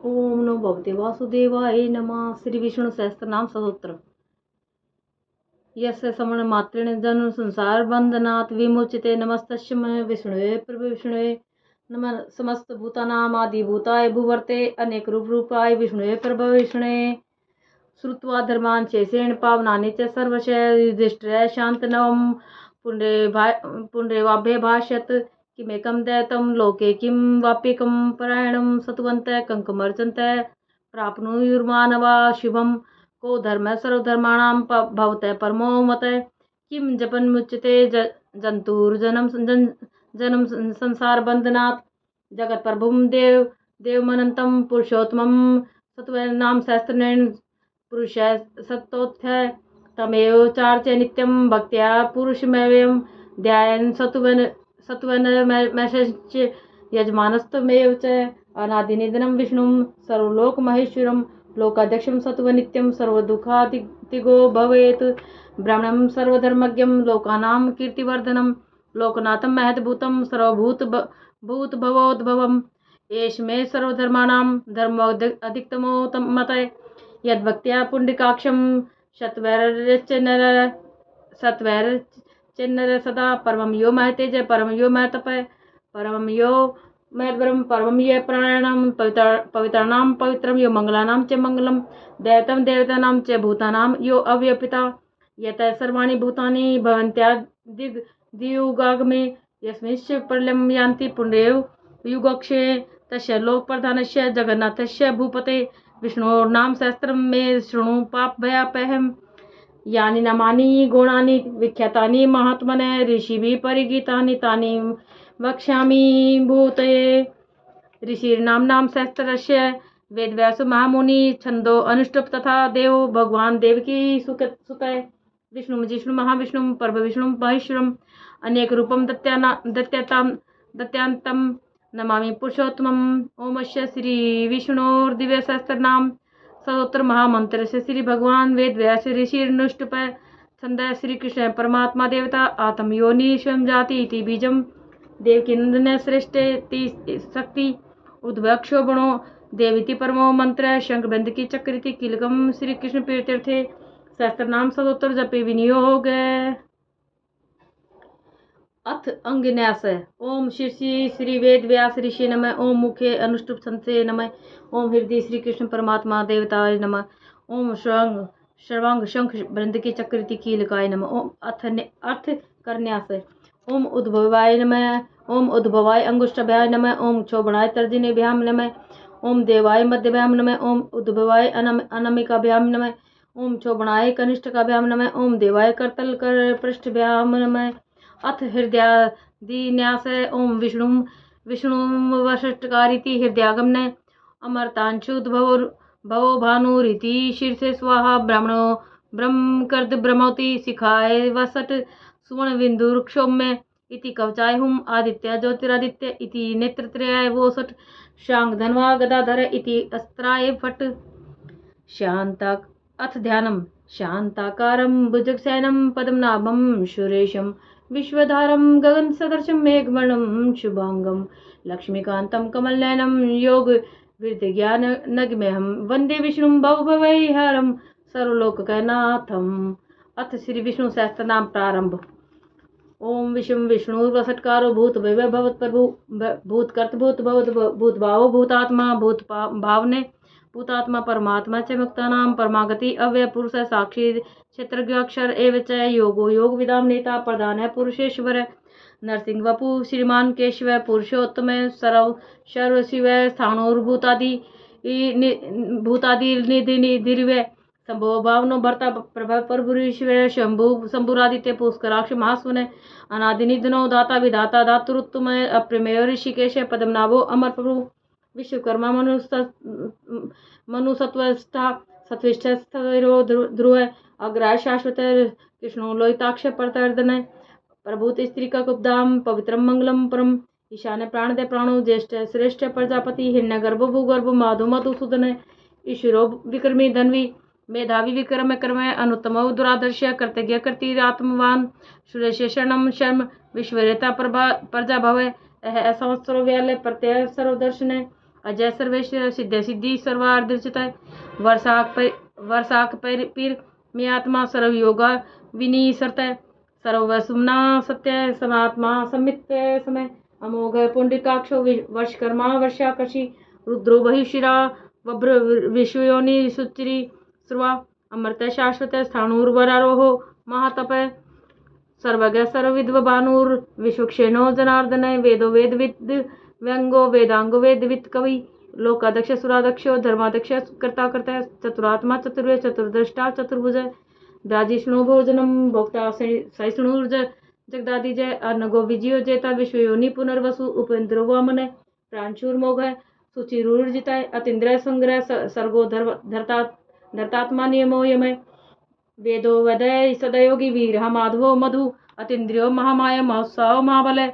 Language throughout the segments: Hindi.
ओम नमो भगवते वासुदेवाय नमः। श्री विष्णु सहस्त्र नाम स्तोत्र। यस्य समण मात्रेण जन्म संसार बंधनात् विमुच्यते। नमस्तस्मै विष्णुवे प्रभु विष्णुवे नमः। समस्त भूतानाम आदि भूताय भूवर्ते अनेक रूपाय विष्णुवे प्रभु विष्णुवे। श्रुत्वा धर्मान् शेषेण पावनानि च सर्वशः युधिष्ठिरः शान्तनवं पुण्ड्रेवाभ्य भाष्यत्। किमेकं दैतं लोके किं वाप्येकं परायणं सत्वन्तः कङ्कमर्चन्तः प्राप्नुयुर्मानवा शुभं। को धर्मः सर्वधर्माणां भवतः परमो मतः। किं जपन्मुच्यते जन्तुर्जन्म जन्म संसार बन्धनात्। जगत्प्रभुं देवमनन्तं पुरुषोत्तमं सत्त्वनाम सहस्रनेन पुरुषः सत्तोत्थः। तमेव चार्च्य नित्यं भक्त्या पुरुषमेवं ध्यायन् सत्त्वनमशश्च यजमानस्तमेव च। अनादिनिधनं विष्णुं सर्वलोकमहेश्वरं लोकाध्यक्षं सत्त्वनित्यं सर्वदुःखातिगो भवेत्। ब्राह्मणं सर्वधर्मज्ञं लोकानां कीर्तिवर्धनं लोकनाथं महद्भूतं सर्वभूतभवोद्भवम्। एष मे सर्वधर्माणां धर्मोऽधिकतमो मतः। यद्भक्त्या पुण्डरीकाक्षं सत्वैर्चिन्नर सदा परमं यो महतेज परमं यो महतपः परमं यो महद्वरं परमं ये प्राणानां पवित्राणां पवित्रं यो मंगलानां च मंगलम दैवतं देवतानां च भूतानां यो अव्यपिता। यतः सर्वाणि भूतानि भवन्त्यादियुगागमे यस्मिंश्च प्रलयं यान्ति पुण्येव युगक्षये। तस्य लोकप्रधानस्य जगन्नाथस्य भूपते विष्णोर्नाम सहस्त्रं मे शृणु पापभयापहम्। यानि नामानि गुणानि विख्यातानि महात्मनः ऋषिभिः परिगीतानि तानि वक्ष्यामि भूतये। ऋषिर्नाम्नां सहस्रस्य वेदव्यासो महामुनि छन्दो अनुष्टुप् तथा देवो भगवान् देवकी सुतः। विष्णुं जिष्णु महाविष्णुं परमविष्णुं महेश्वरम् अनेक रूपं दत्यान्तं नमामि पुरुषोत्तमम्। ओमस्य श्री विष्णोर्दिव्य सहस्रनाम स्तोत्र महामंत्र से श्री भगवान वेदव्यास ऋषिर्नुष्टुप छंद श्री कृष्ण परमात्मा देवता आत्म योनि स्वयं जाति इति बीजम देवकी नंदन श्रेष्ठ शक्ति उद्भक्षोभणो देवीति परमो मंत्र शंख बंद की चक्रिति किलकम श्री कृष्ण तीर्थे सहस्त्र नाम स्तोत्र जपे विनियोग। अथ अंगन्यास। ओम शीर्षि श्री वेद व्यास ऋषि नमः। ओम मुखे अनुष्टुप संसे नमः। ओम हृदय श्री कृष्ण परमात्मा देवताय नमः। ओम श्रवांग शंख वृंद की चक्रिति कीलकाय नमः। ओम अर्थ करन्यास। ओम उद्भवाय नमः। ओम उद्भवाय अंगुष्ठाभ्याय नमः। ओम क्षोभणाय तर्जनीभ्याम नमः। ओम देवाय मध्यभ्याम नमः। ओम उद्भवाय अनामिकाभ्याम नमः। ओम क्षोभणाय कनिष्ठकाभ्याम नमः। ओम देवाय करतल कर पृष्ठभ्याम नमः। अथ हृदयादिन्यास। ओम विष्णु वषट्कारिति हृदयागमन अमर्तांशुद्भवो भानुरिति शीर्षे स्वाहा ब्राह्मणो ब्रह्मकर्द ब्रह्मोति शिखाय वसट सुवर्णबिन्दुर्क्षौम्य इति कवचाय हुम आदित्य ज्योतिरादित्य इति नेत्रत्रयाय वोसट शांग धन्वा गदाधर इति अस्त्राय फट। शांता। अथ ध्यानम। शांताकारं भुजगशयनं पद्मनाभं सुरेशं विश्वधारं गगनसदृशं मेघवर्णं शुभांगं लक्ष्मीकान्तं कमलनयनं योग विद्याज्ञानगम्यहं वन्दे विष्णुं भवभयहरं सर्वलोकनाथम्। अथ श्री विष्णु सहस्त्रनाम प्रारंभ। ओम विष्णु वसटकारो भूत भव भवत प्रभु भूतकर्त भूत भवत भूत भावो भूतात्मा भूत भावने भूतात्मा परमात्मा च मुक्तानां परमागति अव्यय पुरुष साक्षी क्षेत्रज्ञाक्षर एव च योगो योग विदाम नेता प्रधान है पुरुषेश्वर नरसिंह वपु श्रीमान केशव पुरुषोत्तम सर्व शिव स्थाणुर्भूतादि निधिर्व शंभो भावनो भर्ता प्रभव प्रभुरीश्वर शंभुरादित्य पुष्कराक्ष महास्वन अनादिनिधनो दाता विधाता धातुरुत्तम अप्रमेय ऋषिकेश पद्मनाभो अमर प्रभु विश्वकर्मा मनुसत्वस्था सत्विष्ठो ध्रुव अग्राय शाश्वत कृष्णो लोहिताक्ष परतर्दन प्रभूत स्त्री का कुब्धाम पवित्रम मंगलम परम ईशान्य प्राणदय प्राणो ज्येष्ठ श्रेष्ठ प्रजापति हिरण्यगर्भ भूगर्भ माधु मधुसूदन ईश्वरो विक्रमी धन्वी मेधावी विक्रम कर्म अनुत्तम दुरादर्श कर्तज्ञ कर्तिरात्मवान सुरेश शरणम शर्म विश्वरेता प्रजा भव संवत्सरो व्याल प्रत्यय सर्वदर्शन अजय सर्वेश्वर सिद्ध सिद्धि सर्वार्धचितय वर्षाक पीर में आत्मा सर्व योगा विनिसरतय सर्वसुमना सत्य समात्मा समित समय अमोघ पुंडिकाक्षो वर्षकर्मा वर्षाकर्षि रुद्रो बहिशिरा वभ्र विश्वयोनि सुचिरी श्रुवा अमृत शाश्वत स्थाणुर्वरारोहो महातप सर्वज्ञ सर्वविद्व भानुर विश्वक्षेणो जनार्दन वेदो वेदविद व्यंगो वेदांगो वेदविद कवि लोकाध्यक्ष सुराध्यक्षो धर्माध्यक्ष कर्ता कर्ता चतुरात्मा चतुर्वे चतुर्दृष्टा चतुर्भुज द्राजिष्णु भोजनम भोक्ता सहिष्णुर्ज जगदादिजय अर्नगो विजयो जेता विश्वयोनि पुनर्वसु उपेन्द्रो वामन प्रांशुर्मोघ सुचिरुर्जिताय अतीन्द्र संग्रह सर्गो धर्तात्मा नियमो यमय वेदो वदय सदयोगी वीर माधवो मधु अतीन्द्रियो महामाय महोत्सव महाबलय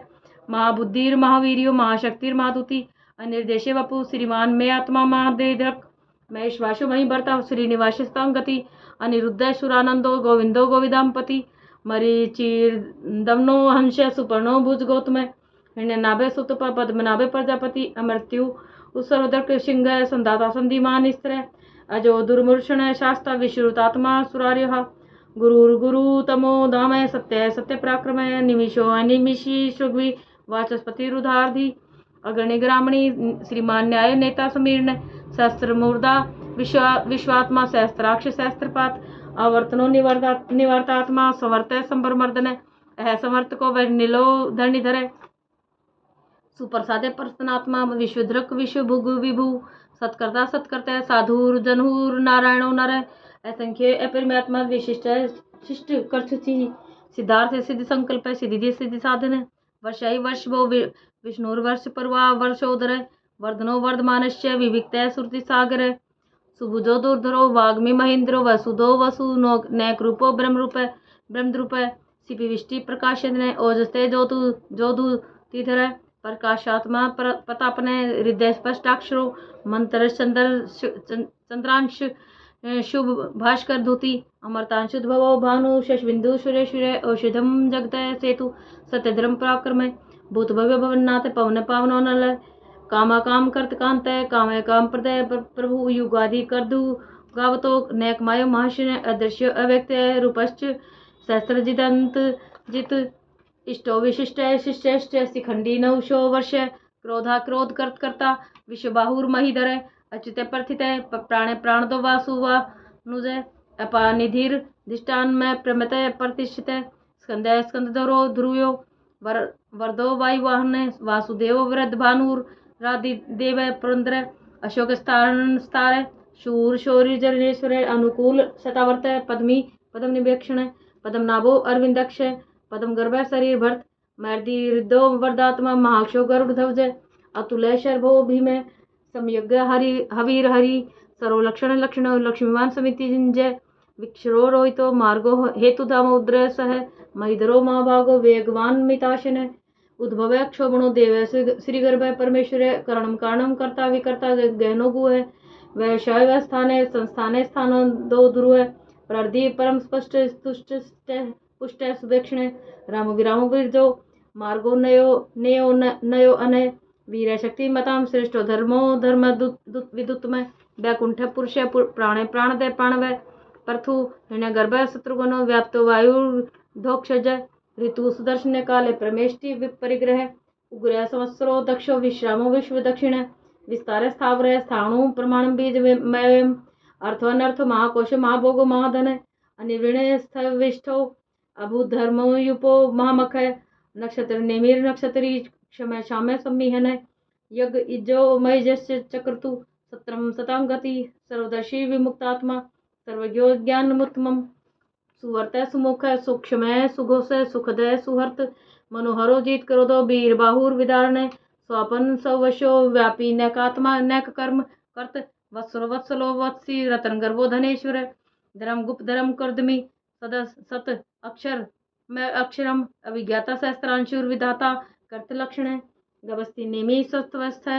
महाबुद्धिर महावीर्यो महाशक्तिर महादुति अनिर्देशे वपु श्रीमान में आत्मा महादेधक महेश्वासो मही भर्ता श्रीनिवासस्तां गति अनिरुद्ध सुरानंदो गोविंदो गोविदाम्पति मरीचिर्दमनो हंस सुपर्णो भुज गौतम हिरण्यनाभे सुतप पद्मनाभे प्रजापति अमृत्यु उत्सर्वदर्क सिंह संदाता संधिमान स्त्र अजो दुर्मूर्षण शास्ता विश्रुतात्मा सुरार्य गुरुर्गुरु तमो धाम सत्य सत्य पराक्रम निमिषो अनिमिषी श्रुग्वी वाचस्पतिरुधार्धि अग्रणी ग्रामणी श्रीमान न्याय नेता समीर्ण सहस्त्र मूर्धा विश्वात्मा सहस्त्राक्ष सहस्त्रपात आवर्तनो निवर्तात्मा समर्थ संपरमर्दन अह समर्थ को वनिलो धरणिधर सुप्रसादे प्रसन्नात्मा विश्वधृक विश्वभुग विभु सत्कर्ता सत्कर्ता साधुर जनहूर नारायणो नर असंख्य अपरिमेयात्मा विशिष्ट शिष्ट कर्षि सिद्धार्थ सिद्धि संकल्प सिद्धि सिद्धि साधन वर्षाई वर्ष भो विष्णुर्वर्ष पर्वा वर्षोदर वर्धनो वर्धमानश्च विविक्त सुरति सागर सुभुजो दुर्धरो वाग्मी महेंद्रो वसुदो वसु नैक रूपो ब्रह्मरूप सिपिविष्टि प्रकाशन ओजस्ते जोधु तीधर प्रकाशात्मा प्रतापने हृदय स्पष्टाक्षरो मंत्र चंद्रांश शुभ भास्कर धूति अमृतांशुद भवो भानु शशबिंदु सूर्य औषधम जगत सेतु सत्यधर्म पराक्रम भूत भव्य भवन्नाथ पवन पावनो नल कामा काम कर्त कांत कामय काम प्रदय प्रभु युगादि कर्दु गावतो नैक माय महाशन अदृश्य अव्यक्त रूपश्च सहस्त्र जिदंत जित इष्टो विशिष्ट शिष्ट शिखंडी नवशो वर्ष क्रोधा क्रोध कर्त कर्ता विश्वबाहुर महीधर अच्युत प्रथित प्राण प्राणदो वासुवा नुज अपानिधिर दिष्टान में प्रमत प्रतिष्ठित स्कंद स्कंदधरो ध्रुवो वरदो वायुवाहन वासुदेव वृद्ध भानुर राधि देव पुरंदर अशोक स्तार शूर शौर्य जरनेश्वर अनुकूल शतावर्त पद्मी पदम निवेक्षण पदम नाभो अरविंदक्ष पदम गर्भ शरीर भर्त मर्दी हृदो वरदात्मा महाक्षो गरुड़ ध्वज अतुल शर्भो भीम संयज्ञ हरि हवीर हरि सर्वलक्षण लक्षण लक्ष्मीवान समिति जिंजय विक्षरो रोहितो मार्गो हेतुधामोद्र सह महिधरो महाभागो वेगवान मिताशन उद्भव क्षोभणो देव श्रीगर्भ परमेश्वर करणम कारणम कर्ता विकर्ता गहनो गु है वह शैव स्थाने संस्थाने स्थानो दो ध्रुव प्रदीप परम स्पष्ट तुष्ट पुष्ट सुदक्षिण राम विराम वीरजो मार्गो नयो नयो अनय वीर शक्ति मताम श्रेष्ठो धर्मो धर्म विदुतमय वैकुंठ पुरुष प्राणे प्राणदय प्राणवय पर्थु हिरण्य गर्भ शत्रुघ्नो व्याप्तो वायु धोक्षज ऋतु सुदर्शन काले प्रमेष्टि विपरिग्रह उग्र संवत्सरो दक्षो विश्रामो विश्व दक्षिण विस्तार स्थावर स्थाणु प्रमाण बीज मयम अर्थो अनर्थो महाकोश महाभोगो महाधन अनिवृण स्थविष्ठो अभूत धर्मो युपो महामख नक्षत्र निमिर नक्षत्री क्षमय शामय सम्मिहन यज्ञ इजो मयजस्य चक्रतु सत्रम सतांगति सर्वदर्शी विमुक्तात्मा सर्वज्ञो ज्ञानमुत्तमम् सुवर्त सुमुख सूक्ष्म सुघोष सुखदय सुहर्त मनोहरो जीत क्रोधो वीर बाहुर विदारण स्वापन सवशो व्यापी नैकात्मा नैक कर्म कर्त वत्सलो वत्सलो वत्सी रतन गर्भो धनेश्वर धर्म गुप्त धर्म कर्दमी सत अक्षर मैं अक्षरम अभिज्ञाता सहस्त्रांशुर विधाता कर्त लक्षण गवस्ती नेमी सत्वस्थ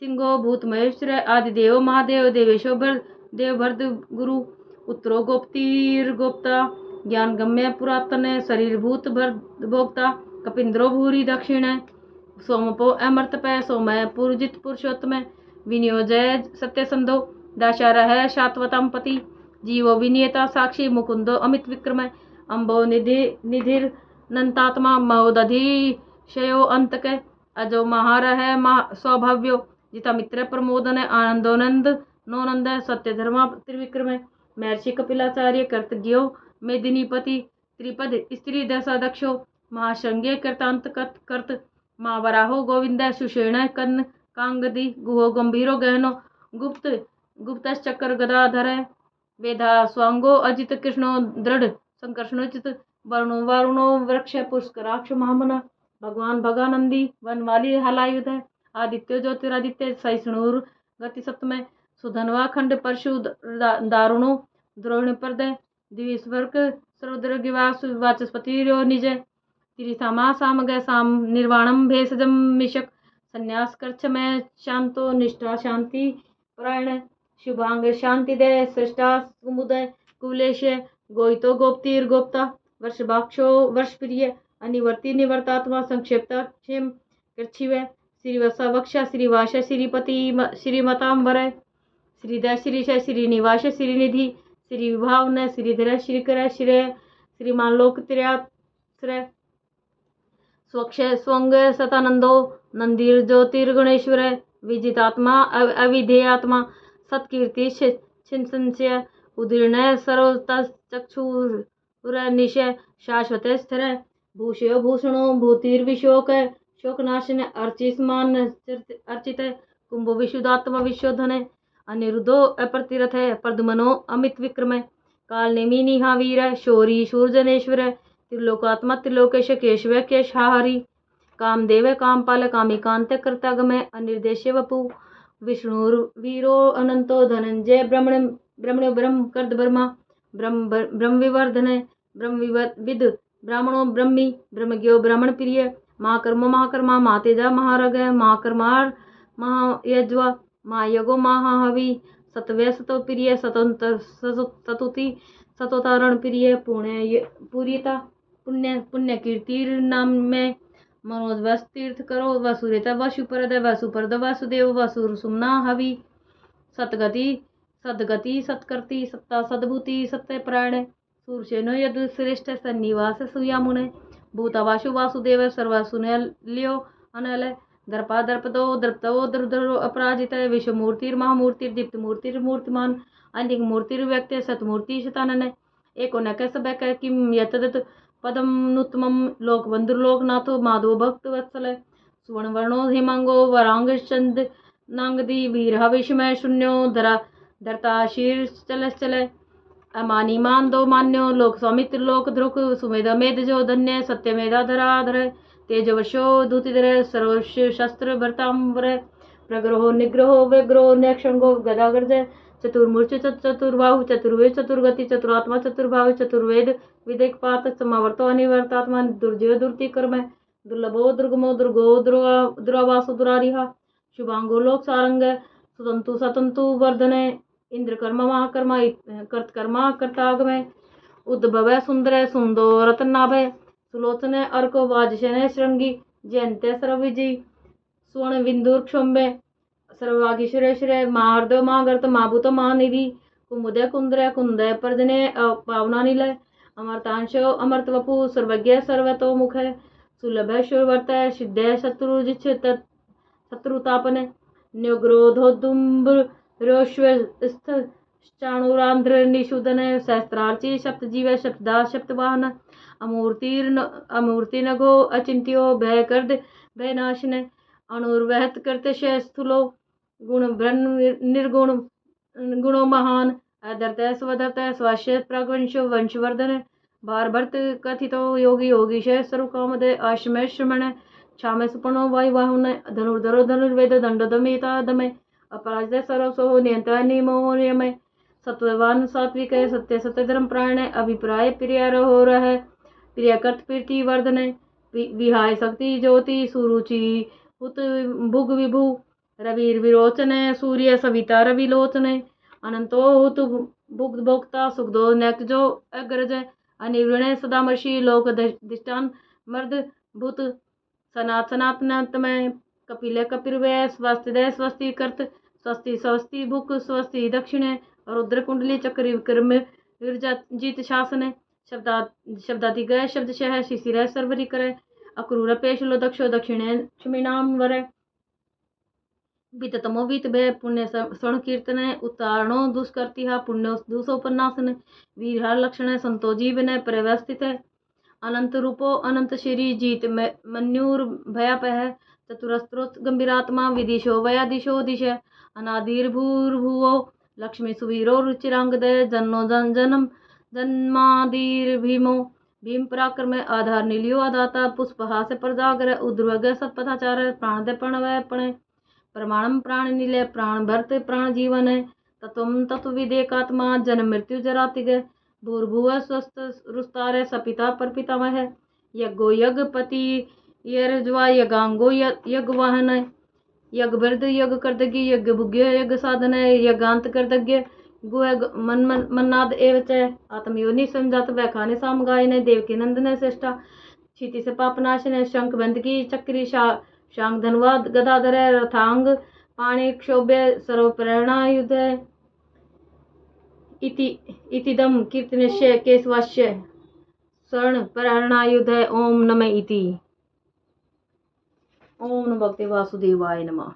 सिंहो भूत महेश्वर आदि देव महादेव देवेशो देव भरद गुरु उत्तरो गोप्तीर गोप्ता ज्ञान गम्य पुरातन शरीर भूत भोक्ता कपिंद्रो भूरी दक्षिण सोमपो अमृतपय सोमय पुरजित पुरुषोत्तम विनियोजय सत्यसंधो दाशरः शाश्वतं पति जीवो विनियता साक्षी मुकुंदो अमित विक्रम अम्बो निधिर्नंतात्मा महोदधिशयो अंतक अजो महारह सौभव्यो जिता मित्र प्रमोदन आनंदोनंद नोनंद सत्य धर्मा त्रिविक्रम महर्षि कपिलाचार्य कर्तज्ञो मेदिनीपति त्रिपद स्त्री दशा दक्षो महाशृंगे कृतांत कर्त महावराहो गोविंद सुषेण कन्न कांगदी गुहो गंभीरो गहनो गुप्तश्चक्र गदाधर वेदा स्वांगो अजित कृष्णो दृढ़ संकर्षणोचित वरुणो वृक्ष पुष्कराक्ष महामना भगवान भगानंदी वनवाली हलायुध आदित्य ज्योतिरादित्य सहिष्णुर गति सप्तमय सुधनवा खंड परशु दारुणो द्रोण पर्दय द्विस्वर्ग सर्वद्रगिवास वाचस्पति निज तिरिसामा सामग साम निर्वाणम भेषजम मिशक संन्यास कर्चमय शांतो निष्ठा शांति परायण शुभांग शांतिदय सृष्टा कुमुदय कुलेश गोहितो गोप्तीर गोप्ता वर्षभाक्षो वर्षप्रिय अनिवर्ति निवर्तात्मा संक्षेप्ता क्षेम कृच्छिव श्रीवसा वक्षा श्रीवास श्रीपति श्रीमतांबर श्रीदय श्रीश श्रीनिवास श्रीनिधि श्री विभावन श्रीधर श्रीकर श्रेय श्रीमान लोक त्र्याश्रय स्वक्ष स्वंग सतानंदो नंदीर ज्योतिर्गुणेश्वर विजितात्मा अविधेयात्मा सत्कीर्ति छिंसंस्य उदीर्ण सर्वचक्षुरनिशय शाश्वत स्थिर भूषयो भूषणो भूतिर्विशोक शोकनाशन अर्चिस्मान अर्चित कुंभो विशुद्धात्मा विशोधन अनिरुद्धो अप्रतिरथ प्रद्मनो अमित विक्रम कालनेमी वीर शौरी शूर्जनेश्वर त्रिलोकात्मा त्रिलोकेश केशव केशहारी कामदेव कामपाल कामिकांत कृतगमय अनिर्देश्य वपु विष्णुर्वीरो अनंतो धनंजय ब्रह्मण्यो ब्रह्म कर्द ब्रह्मा ब्रह्मविवर्धन ब्रह्मविद ब्राह्मणो ब्रह्मी ब्रह्मज्ञो ब्राह्मण प्रिय महाकर्मा महातेजा महारग महाकर्मार महायज्वा महायगो महाहवि सतव्य सतो प्रिय सतुति सतोतारण प्रिय पुण्यता पुण्य कीर्तिर नाम में मनोज वस तीर्थ करो वसुरेता वसुपरद वसुपरद वासुदेव वसुर सुमना हवि सदगति सत्कर्ति सत्ता सद्भूति सत्यप्राण सूर्यसेनो यदु श्रेष्ठ सन्निवास सुयामुने भूतवासु वासुदेव सर्वासुनल्यो अनल दर्पा दर्पदो दर्पतो दर्दरो अपराजित विश्वमूर्तिर्महामूर्तिर दीप्तमूर्तिर्मूर्तिमान अनिक मूर्तिर्व्यक्त्य सतमूर्ति शतानन एको न सबक किम यतदत पदम नुत्तमम लोकबंधुर्लोकनाथो माधव भक्त वत्सल सुवर्ण वर्णो हिमांगो वरांग चंद नांगदी वीर विषमय शून्यो धरता शीर चल अमानीमान दो मान्यो लोक स्वामित्र लोक ध्रुक सुमेध मेध जो धन्य सत्य मेधा धराधर तेजवशो दूतिधर सर्वश शस्त्र भरतांबर प्रग्रहो निग्रहो व्यग्रहो नक्षंगो गदागर्ज चतुर्मूर्च चतुर्बाहु चतुर्वेद चतुर्गति चतुरात्मा चतुर्भाव चतुर्वेद विदेकपात समावर्तो अनिवर्तात्मा दुर्जय दुर्ति कर्म दुर्लभो दुर्गमो दुर्गो दुरावासो दुरारिहा शुभांगो लोक सारंग सुतंतु सतंतु वर्धने इंद्रकर्मा महाकर्मा कर्तकर्मा कर्तागमय उद्भव सुंदर सुंदो रत्नाभय सुलोचन अर्को वाजशन श्रृंगी जयंत्य सर्वविजय स्वर्ण विंदुर क्षोम्य सर्ववागीश्वरेश्वर महार्द महागर्त महाभूत महानिधि कुमुदय कुंद्र कुंदय पर्जने पावनानिलय अमर्तांश अमर्त वपु सर्वज्ञ सर्वतो मुख सुलभ शोवर्त सिद्ध शत्रुजिच्छ शत्रुतापन न्योग्रोधोदुम्बरोश्वस्थ चाणुरांध्र निषूदन सहस्त्रार्ची सप्तजीव सप्तदा सप्तवाहन अमूर्तिनगो अचिंत्यो भयकर्द भयनाशिन अणुर्वहत कर्तश स्थूलो गुण निर्गुण गुणो महान अधर्त स्वधर्त स्वाश्य प्रागवंशो वंशवर्धन भारभर्त कथितो योगी योगीश सर्वकामद आश्रमय श्रमण क्षाम सुपणो वायुवाहुन धनुर्धरो धनुर्वेद दंडोदमेता दमय अपराजित सर्वसो नियंत्रण नियमो नियमय सत्ववान सात्विक सत्य सत्यधर्म प्राण अभिप्राय प्रिय रहो रह प्रियकर्त प्रीति वर्धन विहाय शक्ति ज्योति सुरुचि उत भुग विभु रविर विरोचन सूर्य सविता रविलोचन अनंतो हुत भुग भोक्ता सुखदो नैकजो अग्रज अनिवृण सदामर्षि लोक दिष्टान मर्द भूत सनातनात्मय कपिल कपिर्वय स्वस्तिदय स्वस्तिकर्त स्वस्ति स्वस्ति भुक् स्वस्ति दक्षिणे रुद्र कुंडली चक्र विक्रम विरजित शासन शब्दातिगय शब्दशः शिशिर सर्वरि करे अक्रूर पेशलो दक्षो दक्षिणे क्षमिणाम वरे विततमो वित भय पुण्य स्वर्ण कीर्तन उत्तारणो दुष्कर्तिहा पुण्यो दुसोपन्नासन वीर लक्षण संतो जीवन परिवस्थित अनंत रूपो अनंत श्री जीत मन्यूर भयापह चतुरस्त्रोत गंभीरात्मा विदिशो वयादिशो दिश अनादिर्भूर्भुवो लक्ष्मी सुवीरो रुचिरांगदय जन्नो जन जन्म जन्मादिर्भीमो भीम पराक्रम आधार नीलियो आदाता पुष्पहास प्रजागर उद्रवग सत्पथाचार प्राणदय प्रणवय प्रणय प्रमाणम प्राण निलय प्राण भरत प्राण जीवन तत्वम तत्विदेकात्मा जन्म मृत्यु जरातिग भूर्भुव स्वस्थ रुस्तार सपिता परपितामह यज्ञो यज्ञपति यज्वा यज्ञांगो यज्ञवाहन यज्ञ वृद्ध यज्ञ कर्तज्ञ यज्ञ भुग्य यज्ञ साधन यज्ञांत कर्तज्ञ गो मन्नाद एव च आत्मयोनि संजात व्याखाने साम गायन देवकी नंदन श्रेष्ठा क्षिति से पापनाशन शंख बंदकी चक्री शांग धनवाद गदाधर रथांग पाणी क्षोभ्य सर्वप्रेरणायुध इतिदम कीर्तनस्य केशवास्य स्वर्ण प्रेरणायुध ओम नमः इति। ओम नमो भगवते वासुदेवाय नमः।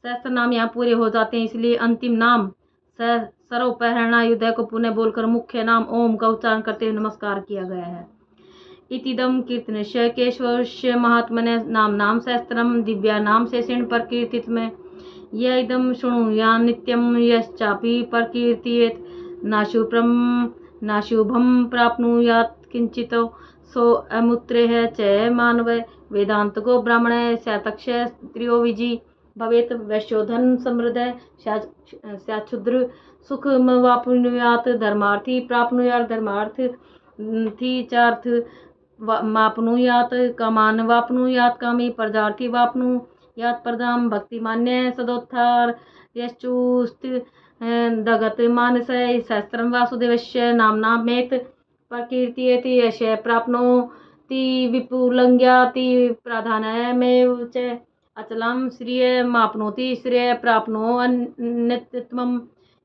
सहस्त्र नाम यहाँ पूरे हो जाते हैं, इसलिए अंतिम नाम सर्वप्रेरणायुध को पुनः बोलकर मुख्य नाम ओम का उच्चारण करते हुए नमस्कार किया गया है। इतिदम कीर्तनस्य केशवस्य महात्मने नाम सहस्त्रम दिव्या नाम शेषेण प्रकीर्तित में यह इदम शृणुया नित्यम यश्चापि प्रकीर्तियेत नाशुभम प्राप्नुयात् किंचितो सो अमुत्रेह च मानव वेदांत को ब्राह्मण स्यातक्ष स्त्रियो विजि भवेत वैश्योधन समृद्ध स्याक्षुद्र सुख वाप्नुयात् धर्मार्थी प्राप्नुयात् धर्मार्थ थी चार्थ वाप्नुयात् कामान वाप्नुयात् कामी प्रजार्थी वाप्नुयात् प्रजाम भक्तिमान्य सदोत्थार यश्चुस्त दगत मानस सहस्त्रम वासुदेवस्य नाम्ना मेत प्रकीर्त्येति यश प्राप्नोति विपुलंग्याति प्राधान्यमेव च अचलम श्रिय माप्नोति श्रेय प्राप्नो अन्यत्वम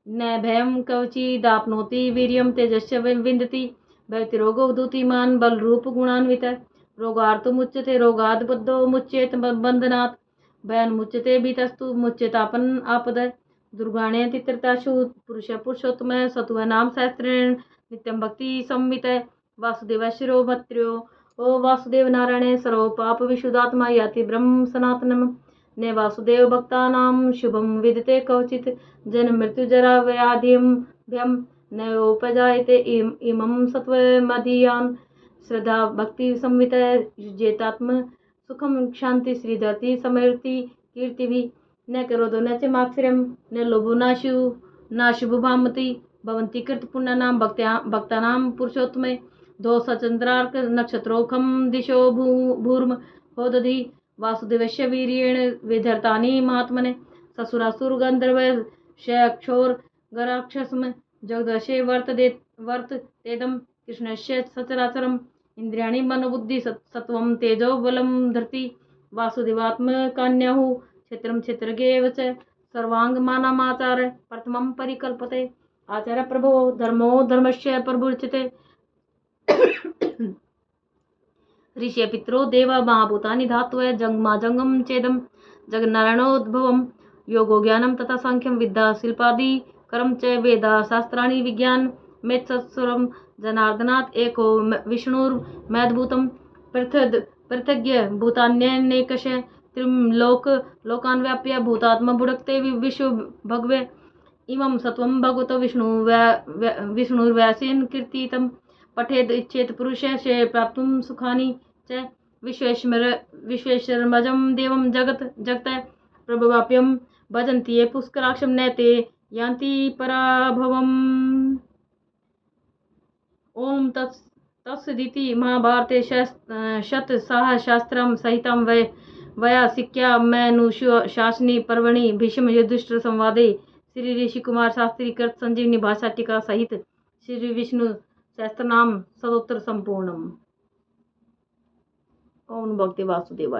न भयं कवचिदाप्नोति वीर्यं तेजस्य विन्दति भवति रोगो दूतिमान बल रूप गुणान्वित रोगार्थ मुच्यते रोगाद बद्धो मुच्येत बंधनात् भयन मुच्यते भीतस्तु मुच्यतापन आपद दुर्गाणे तित्रताशु पुरुष पुरुषोत्तम सत्व नाम सहस्त्रेण नित्यं भक्ति संवित वासुदेव शिरो भत्र्यो ओ वासुदेव नारायणे सर्व पाप विशुद्धात्मा याति ब्रह्म सनातनम ने वासुदेव भक्तानां शुभम विदते कवचित जन्म मृत्यु जरा व्याधिम भयम न उपजायते इमं सत्वमदीयान् श्रद्धा भक्ति संवित युज्येतात्म सुखम शांति श्रीधति समृति कीर्ति भी न करोदो न च मात्सर्यं न लोभो न शुभभामति भवन्ति कृत पुण्यानां भक्तानां पुरुषोत्तमे दो सचंद्रार्क नक्षत्रोखम दिशो भूर्म होदधि वासुदेवस्य वीर्येण विधर्तानि महात्मने ससुरासुर गंधर्व क्षोर गराक्षसम जगदशे वर्ततेदं कृष्णस्य सचराचरम् इंद्रियाणि मनोबुद्धि सत्वं तेजो बलं धरति वासुदेवात्मकान्याहु क्षेत्रं क्षेत्रज्ञेव च सर्वांगमानमाचार प्रथमं परिकल्पते आचार्य प्रभो धर्मो धर्मस्य प्रभुर्चिते ऋषि पितरो देव महाभूतानि धातवः जंगमा जंगम चेदम जगन्नारायणोद्भवम योगो ज्ञानम तथा सांख्यम विद्या शिल्पादि कर्म च वेदा शास्त्राणि विज्ञान मेत्सुरम जनार्दनात् एको विष्णुर्मैद्भूतम पृथग्य भूतान्यनेकश त्रिम लोकान् व्याप्य भूतात्मा बुडक्ते विश्व भगवे इमं सत्वं भगवतो विष्णुर्व्यासेन कीर्तितं पठेद इच्छेत पुरुषस्य प्राप्तुं सुखानि च विश्वेश्वरमजं देवं जगत प्रभवाप्यं भजन्ति ये पुष्कराक्षं न ते यान्ति पराभवम्। ओम तत्सदिति महाभारते शतसाहस्रं सहितं वयासिक्या मैनुशासनी पर्वणि भीष्म युधिष्ठिर संवादे श्री ऋषि कुमार शास्त्री कृत संजीवनी भाषा टीका सहित श्री विष्णु सहस्त्रनाम सदोत्तर संपूर्णम। ओम भगवते वासुदेवाय।